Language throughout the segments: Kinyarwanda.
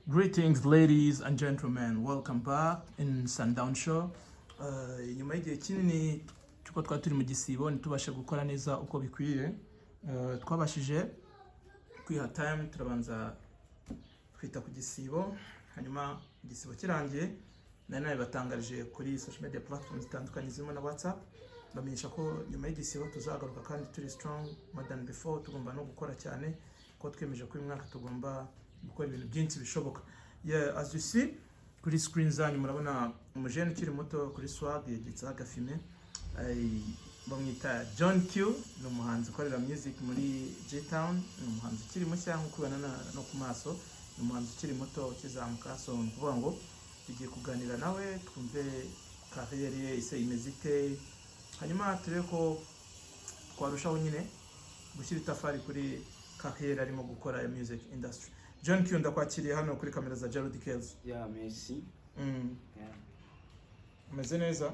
Greetings, ladies and gentlemen. Welcome back in Sundown Show. Nyuma y'igihe kinini cyuko twari turi mu gisibo ntitubashe gukora neza uko bikwiye. Twabashije kwiha time turabanza twita ku gisibo, hanyuma igisibo kirangiye nayo batangarije kuri social media platforms zitandukanye zirimo na WhatsApp bamenyesha ko nyuma y'igisibo tuzagaruka kandi turi strong more than before. Tugomba no gukora cyane ko twemeje ko uyu mwaka tugomba gukora ibintu byinshi bishoboka. Yeah, as you see kuri screen zanyu murabona umujene ukiri muto kuri swag yagitsa agafime bamwita John Q, ni umuhanzi ukorera music muri J-Town, ni umuhanzi ukiri mushya nko kubana no ku maso, ni umuhanzi ukiri muto ukizamuka. So kuvuga ngo tugiye kuganira nawe twumve career ye ise imeze ite, hanyuma turebe ko twarushaho nyine gushyira itafari kuri career arimo gukora ya music industry. John Q, ndakwakiriye hano kuri kamera za Gerald Kells. Yeah, merci. Yeah. Umeze neza?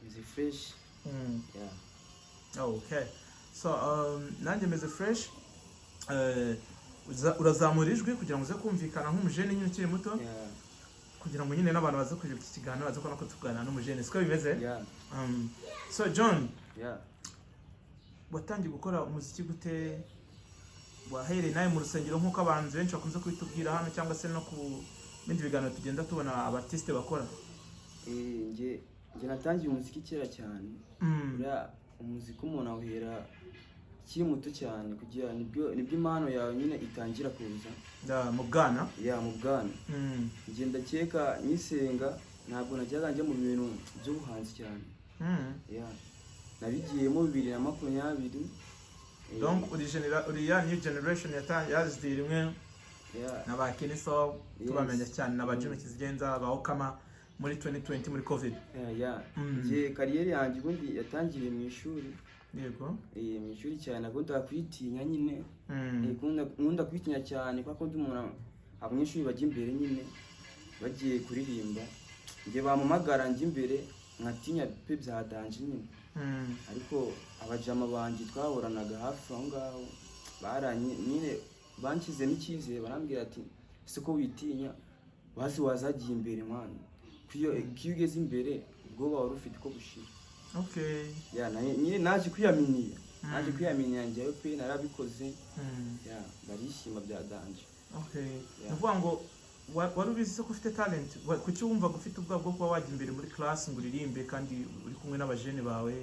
Is fresh? Yeah. Oh, okay. So, nanjye meze fresh. Urazamura ijwi kugira ngo uze kumvikana nk'umujene nyine ukiri muto. Yeah. Kugira ngo nyine n'abantu baze kureba iki kiganiro baze kubona ko tuganira n'umujene. Siko bimeze? Yeah. So John. Yeah. Watangiye gukora umuziki gute? Wahereye nawe mu rusengero nk'uko abantu benshi bakunze kubitubwira hano cyangwa se no ku bindi biganiro tugenda tubona abartiste bakora? Nge natangiye umuziki kera cyane. Buriya umuziki umuntu awuhera kiri muto cyane kugira nibyo impano yawe nyine itangira kuza. Mu bwana? Yeah, mu bwana. Nge ndakeka nyisenga ntabwo najyaga njya mu bintu by'ubuhanzi cyane. Yeah. Nabigiyemo 2020. Donc uri ya new generation yazidi rimwe na Keniso tubamenya cyane na Juno Kizigenza Okama muri 2020 muri covid. Je kariyeri yanjye ubundi yatangiriye mu ishuri. Yego. Mu ishuri cyane nakunda kwitinya nyine. Nkunda kwitinya cyane kuko ndi umuntu abanyeshuri bajya imbere nyine bagiye kuririmba. Nge bamumagara njye imbere nkatinya pe byadanje nyine. Ariko abajama banje twahoranaga hafi aho ngaho baranye nyine banshyizemo icyizere barambwira ati ese ko witinya bazi wazagiye imbere mwana kiyo ugeze imbere ubwo wari ufite ko gushira. Okay. Yeah, nyine naje kwiyaminiya njyewe pe narabikoze. Yeah, barishima byadanje. Okay. Nuvuga ngo wari ubizi ko ufite talent, kuki wumva ufite ubwabo bwo kuba wajya imbere muri class ngo uririmbe kandi uri kumwe n'abajene bawe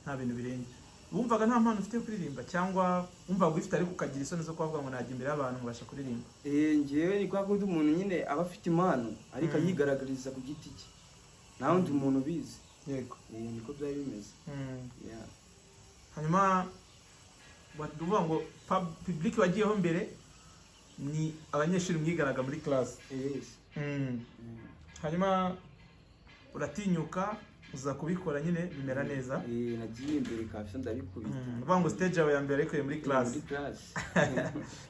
nta bintu birenze? Wumvaga nta mpano ufite kuririmba cyangwa wumvaga ufite ariko ukagira isoni zo kuvuga ngo najya imbere y'abantu ngubasha kuririmba? Ngewe ni kwa kundi umuntu nyine aba afite impano ariko yigaragariza ku giti cye nta wundi umuntu ubizi. Yego. Niko byari bimeze. Yeah. Hanyuma waduvuga ngo public wagiyeho mbere ni abanyeshuri mwigaraga muri class. Yes. Hanyuma uratinyuka uza kubikora nyine bimera neza? Nagiye imbere kabisa ndabikubita. Uvuga ngo stage yawe ya mbere ariko muri class. Muri class.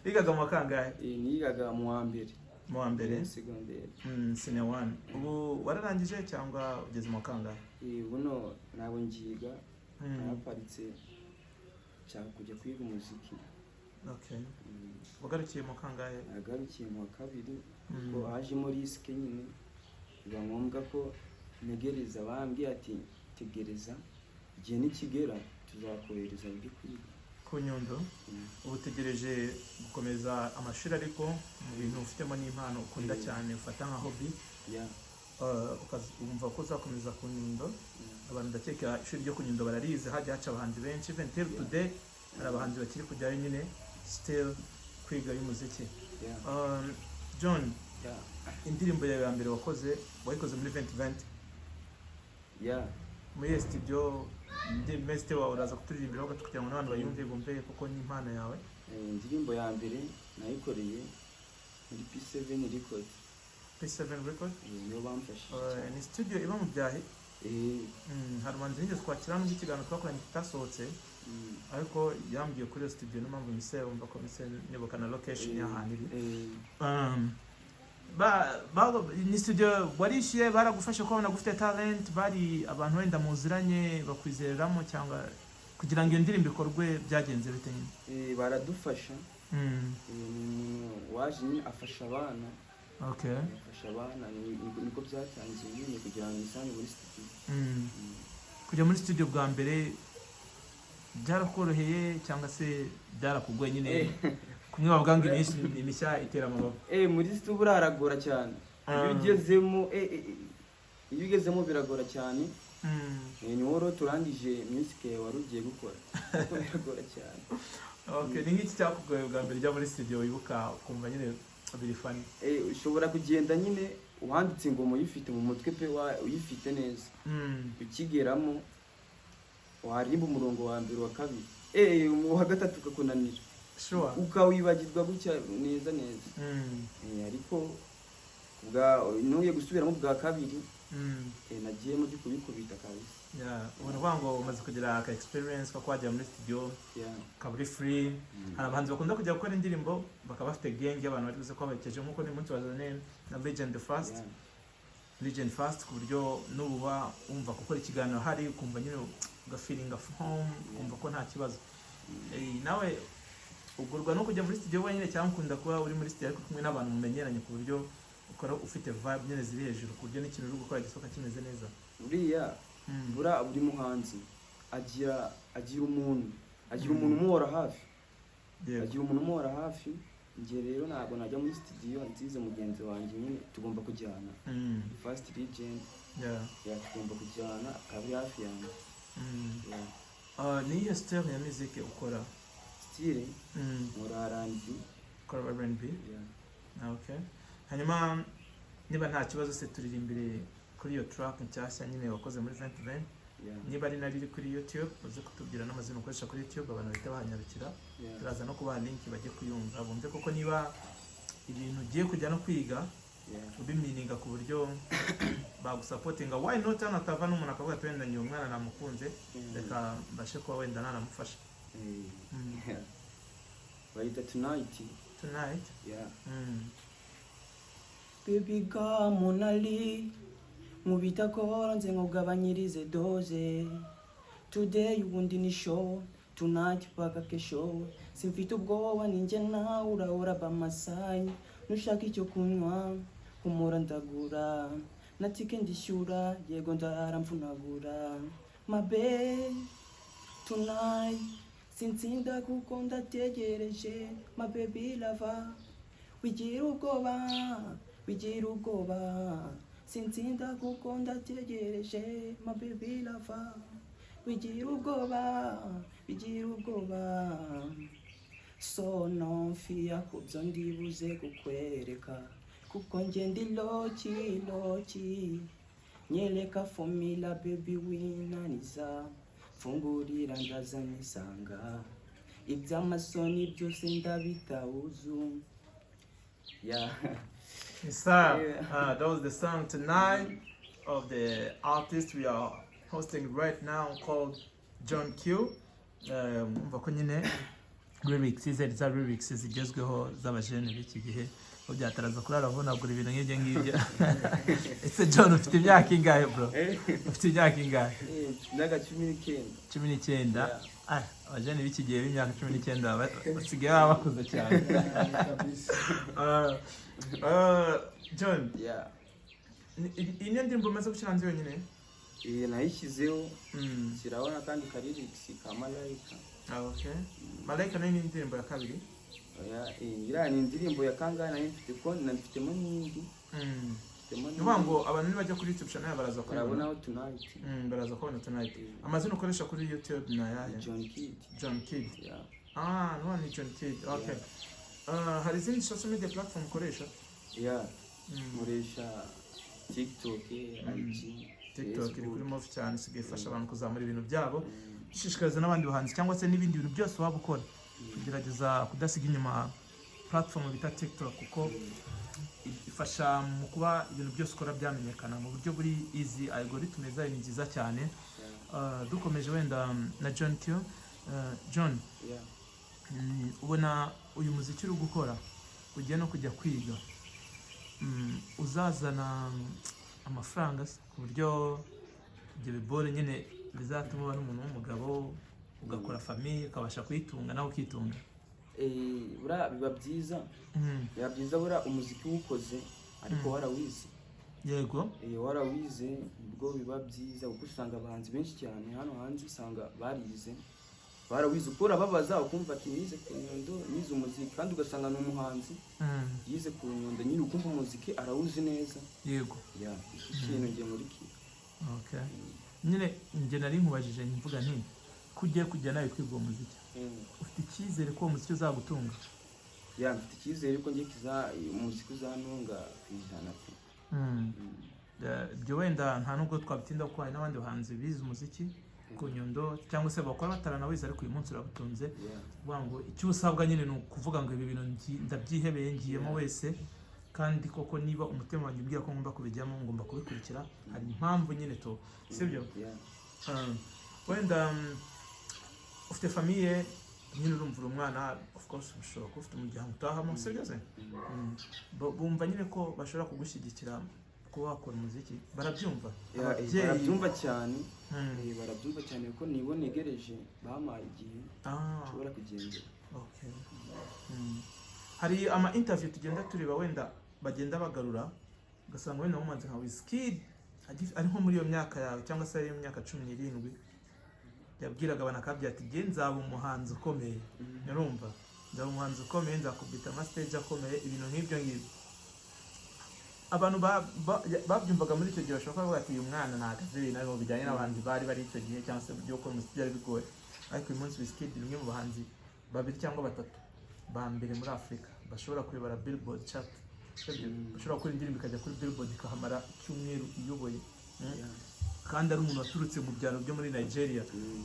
Bigaga mu kangahe? Nigaga mu wa mbere. Mu wa mbere? Secondaire. Senior 1. Ubu wararangije cyangwa ugeze mu kangahe? Buno nabo ngiga. Naraparitse cyangwa kujya kwiga umuziki. Okay. Wagarukiye mu kangahe? Nagarukiye mu wa kabiri ko hajemo risk nyine biba ngombwa ko negereza bambwiye ati tegereza igihe nikigera tuzakohereza ujye kwiga ku Nyundo. Ubu tegereje gukomeza amashuri ariko mu bintu ufitemo n'impano ukunda cyane ufata nka hobby. Yeah. Ukazumva ko uzakomeza ku Nyundo. Abantu ndakeka ishuri ryo ku Nyundo bararize hajya haca abahanzi benshi. Even till today hari abahanzi bakiri kujyayo nyine still kwiga y'umuziki. Yeah. John. Yeah. Indirimbo yawe ya mbere wayikoze muri 2020? Yeah. Muri studio ndimeste wawe uraza kuturirimbira ho kugira ngo n'abantu bayumve bumve kuko ni impano yawe. Indirimbo ya mbere nayikoreye muri P7 record. P7 record? Niyo bamfashe. Ni studio iba mu Byahi? Hari umanzi nigeze kwakira n'undi kiganiro twakoranye kitasohotse. Ariko yambwiye kuri studio n'impamvu mise umva ko mise nibuka na location y'ahantu iri. Ni studio warishiye baragufashe ko babona gufite talent, bari abantu wenda muziranye bakwizereramo cyangwa kugira ngo iyo ndirimbo ikorwe byagenze bite nyine? Baradufasha. Waje afasha abana Okay. Mfasha abana niko byatangiye nyine kugira ngo nisange muri studio. Kujya muri studio bwa mbere byarakoroheye cyangwa se byarakugoye nyine kumwe bavuga ngo imishya itera amababa? Muri studio buraragora cyane. Iyo ugezemo biragora cyane. Ni woro turangije music wari ugiye gukora. Biragora cyane. Okay, ni nk'iki cyakugoye bwa mbere jya muri studio wibuka ukumva nyine biri funny? Ushobora kugenda nyine uhanditse ingoma uyifite mu mutwe pe uyifite neza. Ukigeramo waririmba umurongo wa mbere wa kabiri. Wa gatatu ukakunanira. Sure. Ukawibagirwa gutya neza. Ariko nuye gusubiramo bwa kabiri. Nagiye mu kubikubita kabisa. Ubona ngo umaze kugira aka experience ko kwajya muri studio kaburi free. Hari abahanzi bakunda kujya gukora indirimbo bakaba bafite gang y'abantu bari buze ko bakeje nkuko ni munsi wazane na Legend First ku buryo nububa umva gukora ikiganiro hari ukumva nyine ugafeeling of home, umva ko nta kibazo. Nawe ugurwa no kujya muri studio wenyine cyangwa ukunda kuba uri muri studio ariko kumwe n'abantu mumenyeranye ku buryo ukora ufite vibe nyine ziri hejuru ku buryo n'ikintu uri gukora gisoka kimeze neza? Buri muhanzi agira umuntu umuhora hafi. Agira umuntu umuhora hafi. Njye rero ntabwo najya muri studio nzize mugenzi wanjye nyine tugomba kujyana. First Legend. Tugomba kujyana akaba hafi yanjye. Ni iyo style ya music ukora? Style? Nkora R&B. Ukora R&B? Okay. Hanyuma niba nta kibazo se turirimbire kuri iyo track nshyashya nyine wakoze muri 2020. Niba ari nariri kuri YouTube uze kutubwira n'amazina ukoresha kuri YouTube abantu bahita bahanyarukira. Turaza no kubaha link bajye kuyumva bumve koko niba ibintu ugiye kujya no kwiga ubimininga ku buryo bagusupportinga. Why not anatava n'umuntu akavuga ati wenda ngiye umwana namukunze reka mbashe kuba wenda nanamufasha. Bayita Tonight. Baby come on Ali mubita koranze ngogabanyirize doze. Today ubundi ni show, tonight paka kesho. Simfite ubwoba ninjye nawe urahora bamasayi. Nushaka icyo kunywa kumura ndagura. Natike ndishyura yego ndaramvunagura. My babe tonight sinsinda kuko ndategereje. My baby lover wigira ubwoba sinsinda kuko ndategereje. My baby lover wigira ubwoba so no fear kubyo ndibuze kukwereka kuko nge ndi loki nyereka formula baby winaniza fungurira ndaza nisanga iby'amasoni byose ndabitawuzu. That was the song Tonight of the artist we are hosting right now called John Q. Umva ko nyine lyrics za lyrics zigezweho z'abajene b'iki gihe byataraza kurara vunagura ibintu nk'ibyo ngibyo. Ese John ufite imyaka ingahe bro? Ufite imyaka ingahe? Imyaka 19. Abajene b'iki gihe b'imyaka 19 basigaye baba bakuze cyane. John, iyi ni indirimbo umaze gushyira hanze yonyine? Nayishyizeho nshyiraho n'akandi ka lyrics ka Malayika. Okay. Malayika ni indirimbo ya kabiri? Iriya ni indirimbo ya kangahe nayifitemo n'indi. Nuvuga ngo abantu nibajya kuri YouTube channel baraza kurabona Tonight. Baraza kubona Tonight. Amazina ukoresha kuri YouTube na yahe? John Kid. No ni John Kid. Okay. Hari izindi social media platform ukoresha? Nkoresha TikTok, IG. TikTok iri kuri move cyane sigaye ifasha abantu kuzamura ibintu byabo. Ishishikariza n'abandi bahanzi cyangwa se n'ibindi bintu byose waba ukora kugerageza kudasiga inyuma platform bita TikTok kuko ifasha mu kuba ibintu byose ukora byamenyekana mu buryo buri easy. Algorithm zayo ni nziza cyane. Dukomeje wenda na John Q. John, ubona uyu muziki uri gukora ugiye no kujya kwiga uzazana amafaranga ku buryo ibyo bibore nyine bizatuma uba n'umuntu w'umugabo ugakora famille ukabasha kuyitunga nawe ukitunga? Biba byiza bura umuziki uwukoze ariko warawize. Yego. Warawize nibwo biba byiza kuko usanga abahanzi benshi cyane hano hanze usanga barize barawize uko urababaza ukumva ati nize ku Nyundo nize umuziki, kandi ugasanga ni umuhanzi yize ku Nyundo nyine ukumva umuziki arawuzi neza. Yego. Ikintu ngiye muri ki. Okay. Nyine nge nari nkubajije mvuga nti kugiye kujya nawe kwiga umuziki. Ufite icyizere ko umuziki uzagutunga? Mfite icyizere ko ngiye umuziki uzantunga ku ijana pe. Byo wenda nta nubwo twabitinda kuko hari n'abandi bahanzi bize umuziki ku Nyundo cyangwa se bakora bataranawize ariko uyu munsi urabutunze. Kuvuga ngo icyo usabwa nyine ni ukuvuga ngo ibi bintu ndabyihebeye ngiyemo wese, kandi koko niba umutima wanjye umbwira ko ngomba kubijyamo ngomba kubikurikira, hari impamvu nyine to sibyo. Wenda ufite famiye nyine urumva umwana, of course ushobora kuba ufite umuryango utahamo sibyo se. Bumva nyine ko bashobora kugushyigikira kuba wakora umuziki, barabyumva? Barabyumva cyane. Barabyumva cyane kuko nibo negereje bampaye igihe ushobora kugendera. Okay. Hari ama interview tugenda tureba wenda bagenda bagarura ugasanga wenda umuhanzi nka Wizkid ari nko muri iyo myaka yawe cyangwa se ari mu myaka 17 yabwiraga abana akabya ati nge nzaba umuhanzi ukomeye. Narumva nzaba umuhanzi ukomeye, nzakubita ama stage akomeye, ibintu nk'ibyo ngibyo. Abantu babyumvaga muri icyo gihe bashobora kuvuga ati uyu mwana nagaze ibintu ariko bijyanye n'abahanzi bari icyo gihe cyangwa se byo gukora umuziki byari bigoye. Ariko uyu munsi Wizkid ni umwe mu bahanzi 2 cyangwa 3 ba mbere muri Afurika bashobora kuyobora Billboard chart. Bashobora gukora indirimbo ikajya kuri Billboard ikahamara icyumweru iyoboye. Kandi ari umuntu waturutse mu byaro byo muri Nigeria.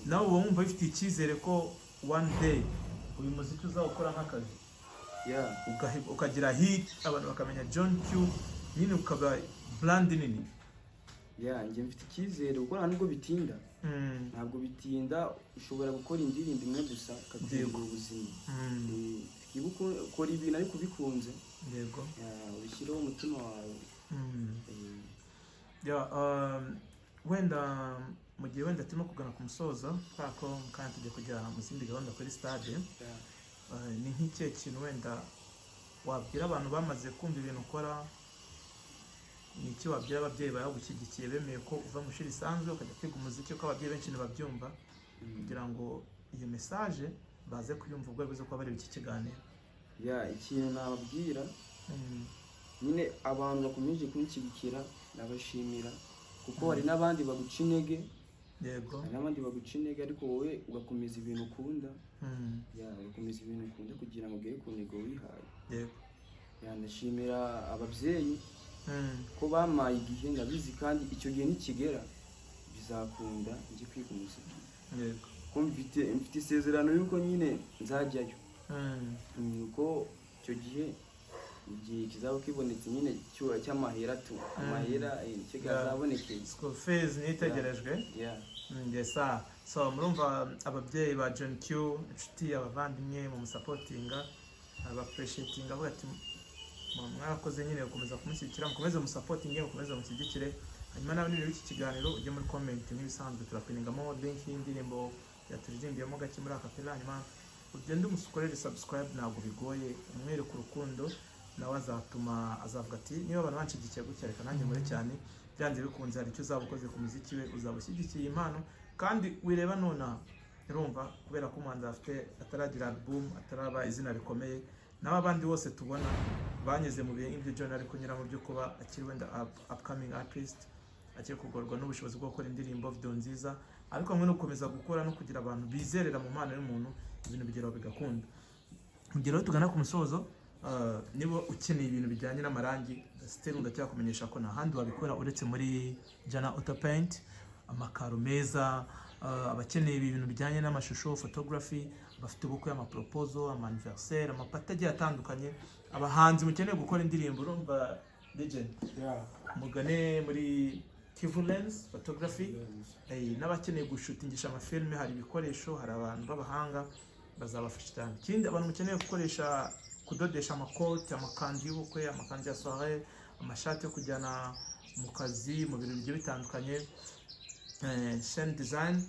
Nawe wumva bifite icyizere ko one day uyu muziki uzawukora nk'akazi. Ukagira hit abantu bakamenya John Q, nyine ukaba brand nini. Njye mfite icyizere kuko ntabwo bitinda. Ntabwo bitinda, ushobora gukora indirimbo imwe gusa kaguhindura ubuzima. Ibuko ukora ibintu ariko bikunze. Yego. Ubishyiraho umutima wawe. Wenda mu gihe wenda turimo kugana ku musozo twako kandi tujye kujya mu zindi gahunda kuri stade. Ni nk'icyo kintu wenda wabwira abantu bamaze kumva ibintu ukora, ni iki wabwira ababyeyi bagushyigikiye bemeye ko uva mu ishuri risanzwe ukajya kwiga umuziki, ko ababyeyi benshi ntibabyumva, kugira ngo iyo message baze kuyumva ubwo bivuze ko bari iki kiganiro? Ikintu nababwira nyine abantu bakomeje kunshyigikira nabashimira kuko hari n'abandi baguca intege. Yego. Hari n'abandi baguca intege ariko wowe ugakomeza ibintu ukunda. Ugakomeza ibintu ukunda kugira ngo ugere ku ntego wihaye. Yego. Ndashimira ababyeyi ko bampaye igihe ndabizi, kandi icyo gihe nikigera bizakunda njye kwiga umuziki. Yego. Ko mfite isezerano yuko nyine nzajyayo. Nuko icyo gihe igihe kizaba kibonetse nyine cy'amahera amahera kigazabonekeye. School fees nitegerejwe. Ndesa so murumva ababyeyi ba John Q, inshuti abavandimwe mu supportinga aba appreciating avuga ati mwarakoze nyine gukomeza kumushyigikira, mukomeze mu supporting, mukomeze mushyigikire. Hanyuma nawe niba iki kiganiro ujye muri comment nk'ibisanzwe turapiningamo link y'indirimbo yaturirimbiyemo gake muri acapella, hanyuma ugende umusukorere subscribe, ntabwo bigoye, umwereke urukundo nawe azavuga ati niba abantu banshigikiye gutya reka nanjye nkore cyane. Byanze bikunze hari icyo uzaba ukoze ku muziki we, uzaba ushyigikiye impano kandi wireba nona. Urumva kubera ko umuhanzi afite ataragira album, ataraba izina rikomeye, naho abandi bose tubona banyeze mu bihe nk'ibyo John ari kunyura mu byo kuba akiri wenda upcoming artist, akiri kugorwa n'ubushobozi bwo gukora indirimbo video nziza, ariko hamwe no gukomeza gukora no kugira abantu bizerera mu mpano y'umuntu, ibintu bigeraho bigakunda. Ugeraho tugana ku musozo. Niba ukeneye ibintu bijyanye n'amarangi still ndacyakumenyesha ko nta handi wabikora uretse muri Jana Auto Paint. Amakaro meza, abakeneye ibintu bijyanye n'amashusho, photography, bafite ubukwe, amaproposal, anniversaire, amapata agiye atandukanye, abahanzi mukeneye gukora indirimbo urumva legend. Mugane muri Kivu Lens Photography. N'abakeneye gushutingisha amafilme hari ibikoresho, hari abantu b'abahanga bazabafasha cyane. Ikindi abantu mukeneye gukoresha kudodesha amakoti, amakanzu y'ubukwe, amakanzu ya soirée, amashati yo kujyana mu kazi, mu bintu bigiye bitandukanye. Shane Design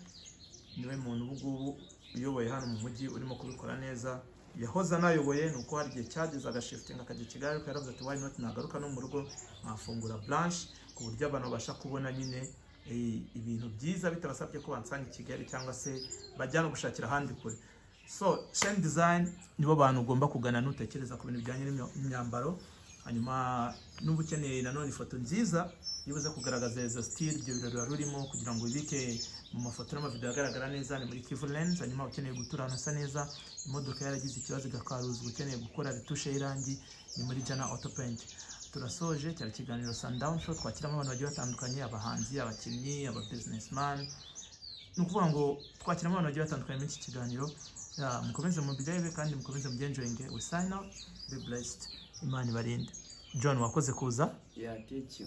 niwe muntu ubu uyoboye hano mu mujyi urimo kubikora neza. yahoze anayoboye nuko hari igihe cyageze agashifting akajya Kigali ariko yaravuze ati why not nagaruka no mu rugo nkafungura branch ku buryo abantu babasha kubona nyine ibintu byiza bitabasabye ko bansanga i Kigali cyangwa se bajya no gushakira ahandi kure. So Shine Design nibo bantu ugomba kugana nutekereza ku bintu bijyanye n'imyambaro. Hanyuma n'ubu ukeneye nanone ifoto nziza yibuze kugaragaza izo style ibyo birori rurimo kugira ngo ubike mu mafoto n'amavideo agaragara neza ni muri Kivu Lens. Hanyuma ukeneye gutura hasa neza, imodoka yaragize ikibazo igakaruzwa, ukeneye gukora retushe y'irangi ni muri Jana Auto Paint. Turasoje cyari kiganiro Sundown Show, twakiramo abantu bagiye batandukanye, abahanzi, abakinnyi, aba businessman. Nukuvuga ngo twakiramo abantu bagiye batandukanye muri iki kiganiro. Mukomeze mu birebe kandi mukomeze mu enjoying. We sign out, be blessed. Imana ibarinde. John wakoze kuza. Yeah, thank you.